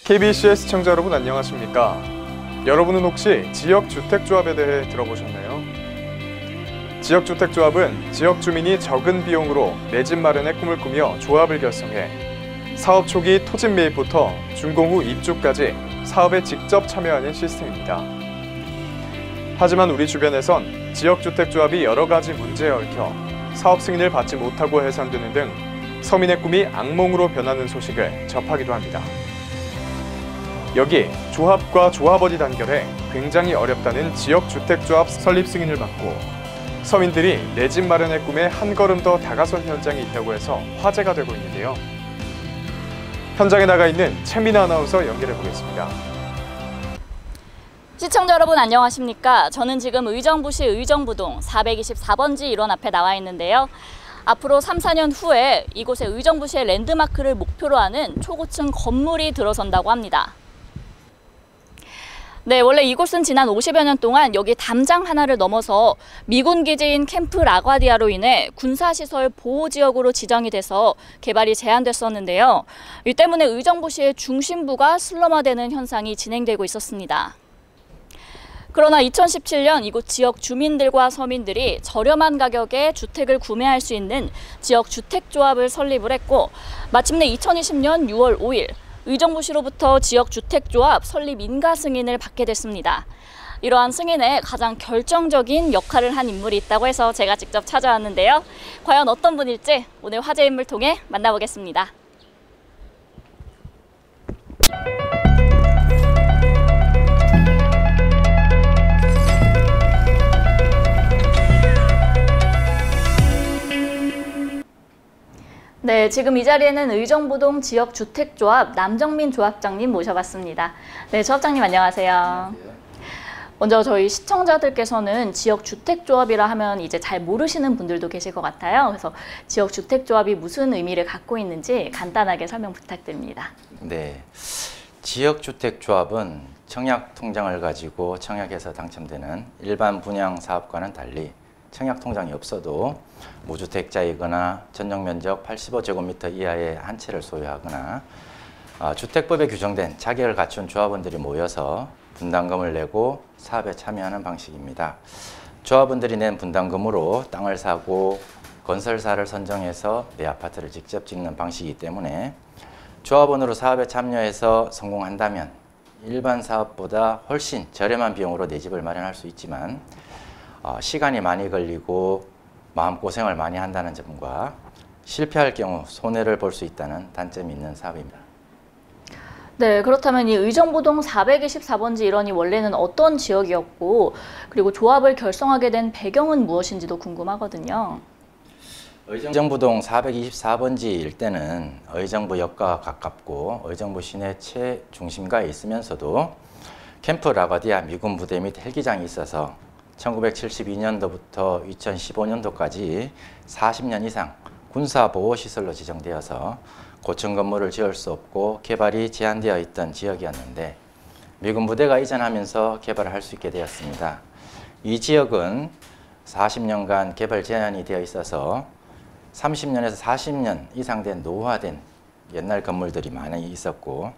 KBC의 시청자 여러분 안녕하십니까? 여러분은 혹시 지역주택조합에 대해 들어보셨나요? 지역주택조합은 지역 주민이 적은 비용으로 내 집 마련의 꿈을 꾸며 조합을 결성해 사업 초기 토지 매입부터 준공 후 입주까지 사업에 직접 참여하는 시스템입니다. 하지만 우리 주변에선 지역주택조합이 여러 가지 문제에 얽혀 사업 승인을 받지 못하고 해산되는 등 서민의 꿈이 악몽으로 변하는 소식을 접하기도 합니다. 여기 조합과 조합원이 단결해 굉장히 어렵다는 지역주택조합 설립 승인을 받고 서민들이 내 집 마련의 꿈에 한 걸음 더 다가선 현장이 있다고 해서 화제가 되고 있는데요. 현장에 나가 있는 최민아 아나운서 연결해 보겠습니다. 시청자 여러분 안녕하십니까? 저는 지금 의정부시 의정부동 424번지 1원 앞에 나와 있는데요. 앞으로 3, 4년 후에 이곳에 의정부시의 랜드마크를 목표로 하는 초고층 건물이 들어선다고 합니다. 네, 원래 이곳은 지난 50여 년 동안 여기 담장 하나를 넘어서 미군 기지인 캠프 라과디아로 인해 군사시설 보호지역으로 지정이 돼서 개발이 제한됐었는데요. 이 때문에 의정부시의 중심부가 슬럼화되는 현상이 진행되고 있었습니다. 그러나 2017년 이곳 지역 주민들과 서민들이 저렴한 가격에 주택을 구매할 수 있는 지역주택조합을 설립을 했고 마침내 2020년 6월 5일 의정부시로부터 지역주택조합 설립 인가 승인을 받게 됐습니다. 이러한 승인에 가장 결정적인 역할을 한 인물이 있다고 해서 제가 직접 찾아왔는데요. 과연 어떤 분일지 오늘 화제 인물 통해 만나보겠습니다. 네, 지금 이 자리에는 의정부동 지역주택조합 남정민 조합장님 모셔봤습니다. 네, 조합장님 안녕하세요. 안녕하세요. 먼저 저희 시청자들께서는 지역주택조합이라 하면 이제 잘 모르시는 분들도 계실 것 같아요. 그래서 지역주택조합이 무슨 의미를 갖고 있는지 간단하게 설명 부탁드립니다. 네, 지역주택조합은 청약통장을 가지고 청약해서 당첨되는 일반 분양사업과는 달리 청약통장이 없어도 무주택자이거나 전용면적 85제곱미터 이하의 한 채를 소유하거나 주택법에 규정된 자격을 갖춘 조합원들이 모여서 분담금을 내고 사업에 참여하는 방식입니다. 조합원들이 낸 분담금으로 땅을 사고 건설사를 선정해서 내 아파트를 직접 짓는 방식이기 때문에 조합원으로 사업에 참여해서 성공한다면 일반 사업보다 훨씬 저렴한 비용으로 내 집을 마련할 수 있지만 시간이 많이 걸리고 마음고생을 많이 한다는 점과 실패할 경우 손해를 볼 수 있다는 단점이 있는 사업입니다. 네, 그렇다면 이 의정부동 424번지 일원이 원래는 어떤 지역이었고 그리고 조합을 결성하게 된 배경은 무엇인지도 궁금하거든요. 의정부동 424번지 일대는 의정부역과 가깝고 의정부 시내 최중심가에 있으면서도 캠프 라과디아 미군 부대 및 헬기장이 있어서 1972년도부터 2015년도까지 40년 이상 군사보호시설로 지정되어서 고층 건물을 지을 수 없고 개발이 제한되어 있던 지역이었는데 미군 부대가 이전하면서 개발을 할 수 있게 되었습니다. 이 지역은 40년간 개발 제한이 되어 있어서 30년에서 40년 이상 된 노후화된 옛날 건물들이 많이 있었고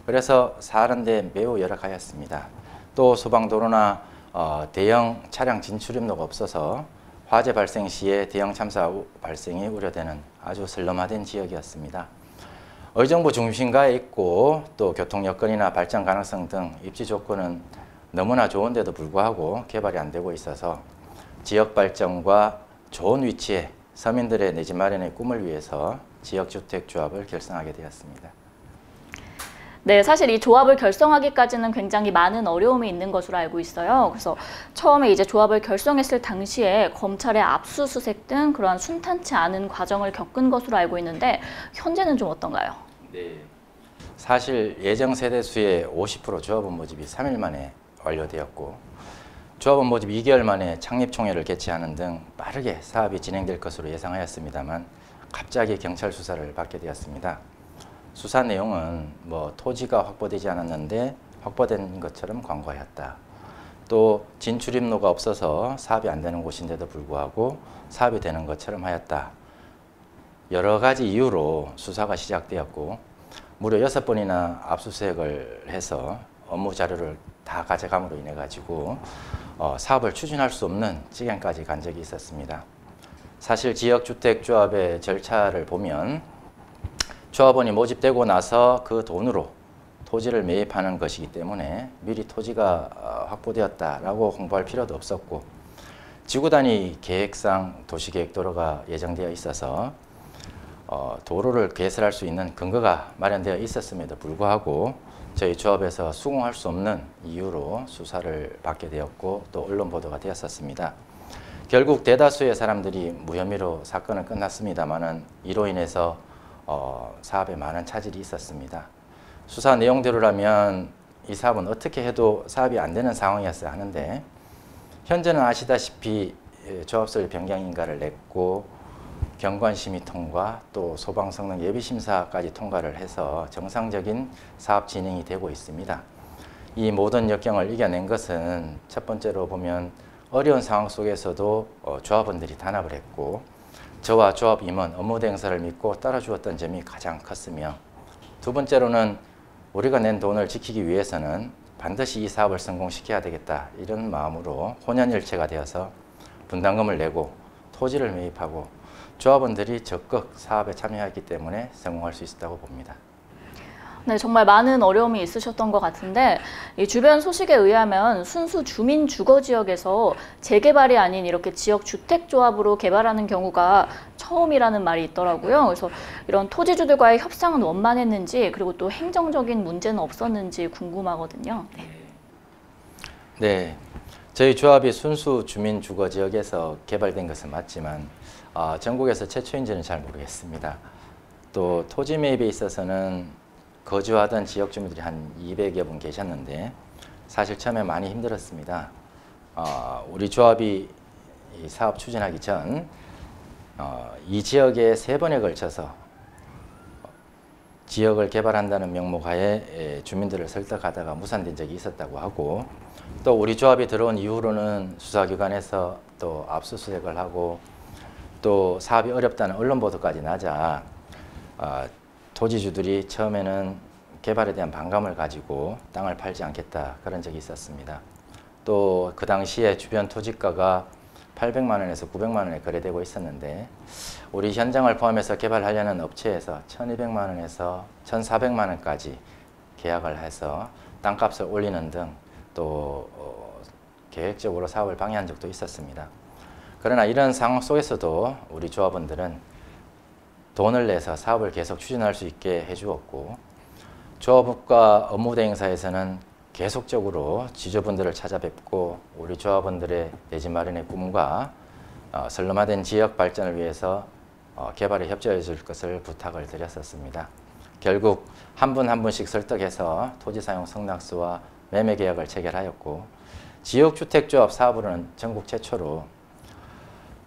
그래서 사는 데 매우 열악하였습니다. 또 소방도로나 대형 차량 진출입로가 없어서 화재 발생 시에 대형 참사 발생이 우려되는 아주 슬럼화된 지역이었습니다. 의정부 중심가에 있고 또 교통 여건이나 발전 가능성 등 입지 조건은 너무나 좋은데도 불구하고 개발이 안 되고 있어서 지역 발전과 좋은 위치에 서민들의 내 집 마련의 꿈을 위해서 지역주택조합을 결성하게 되었습니다. 네, 사실 이 조합을 결성하기까지는 굉장히 많은 어려움이 있는 것으로 알고 있어요. 그래서 처음에 이제 조합을 결성했을 당시에 검찰의 압수수색 등 그러한 순탄치 않은 과정을 겪은 것으로 알고 있는데 현재는 좀 어떤가요? 네. 사실 예정 세대 수의 50% 조합원 모집이 3일 만에 완료되었고 조합원 모집 2개월 만에 창립총회를 개최하는 등 빠르게 사업이 진행될 것으로 예상하였습니다만 갑자기 경찰 수사를 받게 되었습니다. 수사 내용은 토지가 확보되지 않았는데 확보된 것처럼 광고하였다. 또 진출입로가 없어서 사업이 안 되는 곳인데도 불구하고 사업이 되는 것처럼 하였다. 여러 가지 이유로 수사가 시작되었고 무려 6번이나 압수수색을 해서 업무 자료를 다 가져감으로 인해 가지고 사업을 추진할 수 없는 지경까지 간 적이 있었습니다. 사실 지역주택조합의 절차를 보면 조합원이 모집되고 나서 그 돈으로 토지를 매입하는 것이기 때문에 미리 토지가 확보되었다라고 홍보할 필요도 없었고, 지구 단위 계획상 도시계획도로가 예정되어 있어서 도로를 개설할 수 있는 근거가 마련되어 있었음에도 불구하고 저희 조합에서 수긍할 수 없는 이유로 수사를 받게 되었고 또 언론 보도가 되었었습니다. 결국 대다수의 사람들이 무혐의로 사건은 끝났습니다만은 이로 인해서 사업에 많은 차질이 있었습니다. 수사 내용대로라면 이 사업은 어떻게 해도 사업이 안 되는 상황이었어야 하는데, 현재는 아시다시피 조합설 변경 인가를 냈고 경관심의 통과 또 소방성능 예비심사까지 통과를 해서 정상적인 사업 진행이 되고 있습니다. 이 모든 역경을 이겨낸 것은 첫 번째로 보면 어려운 상황 속에서도 조합원들이 단합을 했고 저와 조합 임원 업무 대행사를 믿고 따라주었던 점이 가장 컸으며, 두 번째로는 우리가 낸 돈을 지키기 위해서는 반드시 이 사업을 성공시켜야 되겠다, 이런 마음으로 혼연일체가 되어서 분담금을 내고 토지를 매입하고 조합원들이 적극 사업에 참여했기 때문에 성공할 수 있었다고 봅니다. 네, 정말 많은 어려움이 있으셨던 것 같은데, 이 주변 소식에 의하면 순수 주민 주거 지역에서 재개발이 아닌 이렇게 지역 주택조합으로 개발하는 경우가 처음이라는 말이 있더라고요. 그래서 이런 토지주들과의 협상은 원만했는지, 그리고 또 행정적인 문제는 없었는지 궁금하거든요. 네, 저희 조합이 순수 주민 주거 지역에서 개발된 것은 맞지만 전국에서 최초인지는 잘 모르겠습니다. 또 토지 매입에 있어서는 거주하던 지역 주민들이 한 200여 분 계셨는데 사실 처음에 많이 힘들었습니다. 우리 조합이 이 사업 추진하기 전 이 지역에 3번에 걸쳐서 지역을 개발한다는 명목하에 주민들을 설득하다가 무산된 적이 있었다고 하고, 또 우리 조합이 들어온 이후로는 수사기관에서 또 압수수색을 하고 또 사업이 어렵다는 언론 보도까지 나자 토지주들이 처음에는 개발에 대한 반감을 가지고 땅을 팔지 않겠다, 그런 적이 있었습니다. 또 그 당시에 주변 토지가가 800만 원에서 900만 원에 거래되고 있었는데 우리 현장을 포함해서 개발하려는 업체에서 1200만 원에서 1400만 원까지 계약을 해서 땅값을 올리는 등 또 계획적으로 사업을 방해한 적도 있었습니다. 그러나 이런 상황 속에서도 우리 조합원들은 돈을 내서 사업을 계속 추진할 수 있게 해주었고, 조합과 업무대행사에서는 계속적으로 지주분들을 찾아뵙고 우리 조합원들의 내 집 마련의 꿈과 선렴화된 지역 발전을 위해서 개발에 협조해 줄 것을 부탁을 드렸었습니다. 결국 한 분 한 분씩 설득해서 토지 사용 승낙서와 매매 계약을 체결하였고, 지역주택조합 사업으로는 전국 최초로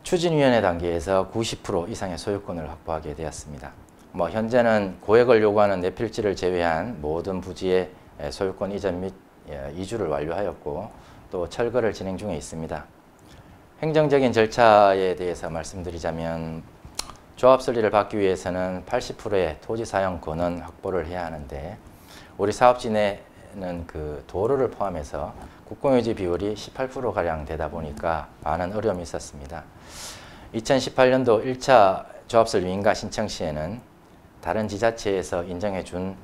추진위원회 단계에서 90% 이상의 소유권을 확보하게 되었습니다. 현재는 고액을 요구하는 내필지를 제외한 모든 부지의 소유권 이전 및 이주를 완료하였고 또 철거를 진행 중에 있습니다. 행정적인 절차에 대해서 말씀드리자면 조합 설립을 받기 위해서는 80%의 토지 사용 권은 확보를 해야 하는데, 우리 사업지 내는 그 도로를 포함해서 국공유지 비율이 18%가량 되다 보니까 많은 어려움이 있었습니다. 2018년도 1차 조합설 위인가 신청 시에는 다른 지자체에서 인정해 준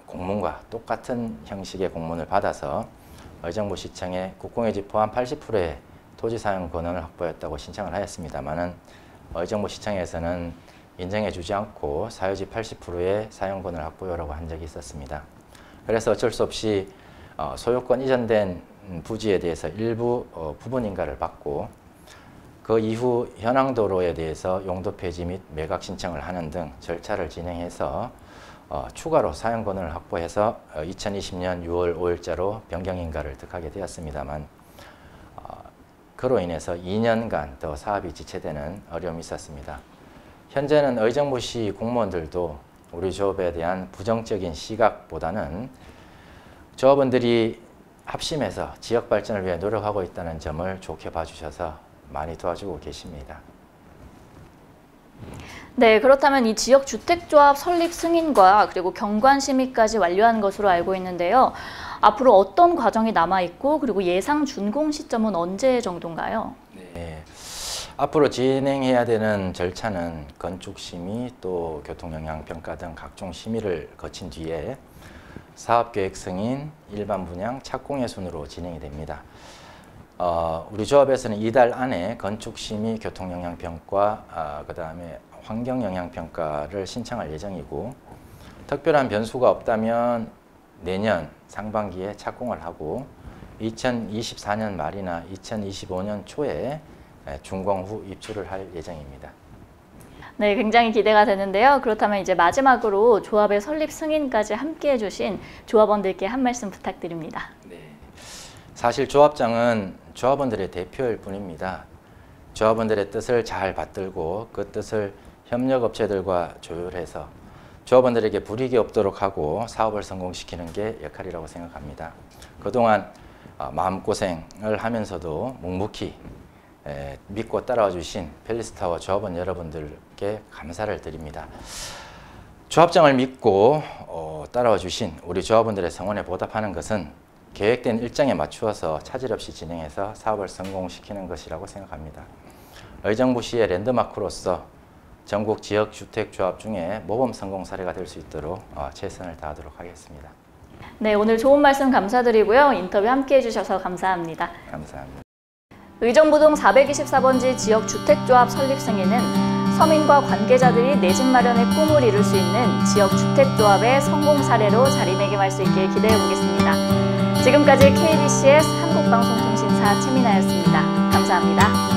공문과 똑같은 형식의 공문을 받아서 의정부시청에 국공유지 포함 80%의 토지 사용 권한을 확보했다고 신청을 하였습니다만은 의정부시청에서는 인정해 주지 않고 사유지 80%의 사용권을 확보하라고 한 적이 있었습니다. 그래서 어쩔 수 없이 소유권 이전된 부지에 대해서 일부 부분 인가를 받고 그 이후 현황도로에 대해서 용도 폐지 및 매각 신청을 하는 등 절차를 진행해서 추가로 사용권을 확보해서 2020년 6월 5일자로 변경 인가를 득하게 되었습니다만 그로 인해서 2년간 더 사업이 지체되는 어려움이 있었습니다. 현재는 의정부시 공무원들도 우리 조합에 대한 부정적인 시각보다는 조합원들이 합심해서 지역 발전을 위해 노력하고 있다는 점을 좋게 봐주셔서 많이 도와주고 계십니다. 네, 그렇다면 이 지역주택조합 설립 승인과 그리고 경관 심의까지 완료한 것으로 알고 있는데요. 앞으로 어떤 과정이 남아있고 그리고 예상 준공 시점은 언제 정도인가요? 네. 앞으로 진행해야 되는 절차는 건축심의 또 교통영향평가 등 각종 심의를 거친 뒤에 사업계획 승인, 일반 분양, 착공의 순으로 진행이 됩니다. 우리 조합에서는 이달 안에 건축심의, 교통영향평가, 그 다음에 환경영향평가를 신청할 예정이고 특별한 변수가 없다면 내년 상반기에 착공을 하고 2024년 말이나 2025년 초에 준공 후 입주를 할 예정입니다. 네, 굉장히 기대가 되는데요. 그렇다면 이제 마지막으로 조합의 설립 승인까지 함께 해주신 조합원들께 한 말씀 부탁드립니다. 네. 사실 조합장은 조합원들의 대표일 뿐입니다. 조합원들의 뜻을 잘 받들고 그 뜻을 협력업체들과 조율해서 조합원들에게 불이익이 없도록 하고 사업을 성공시키는 게 역할이라고 생각합니다. 그동안 마음고생을 하면서도 묵묵히 믿고 따라와 주신 팰리스타워 조합원 여러분들께 감사를 드립니다. 조합장을 믿고 따라와 주신 우리 조합원들의 성원에 보답하는 것은 계획된 일정에 맞추어서 차질 없이 진행해서 사업을 성공시키는 것이라고 생각합니다. 의정부시의 랜드마크로서 전국 지역주택조합 중에 모범 성공 사례가 될 수 있도록 최선을 다하도록 하겠습니다. 네, 오늘 좋은 말씀 감사드리고요. 인터뷰 함께 해주셔서 감사합니다. 감사합니다. 의정부동 424번지 지역주택조합 설립 승인은 서민과 관계자들이 내 집 마련의 꿈을 이룰 수 있는 지역주택조합의 성공 사례로 자리매김할 수 있길 기대해 보겠습니다. 지금까지 KBCS 한국방송통신사 최민아였습니다. 감사합니다.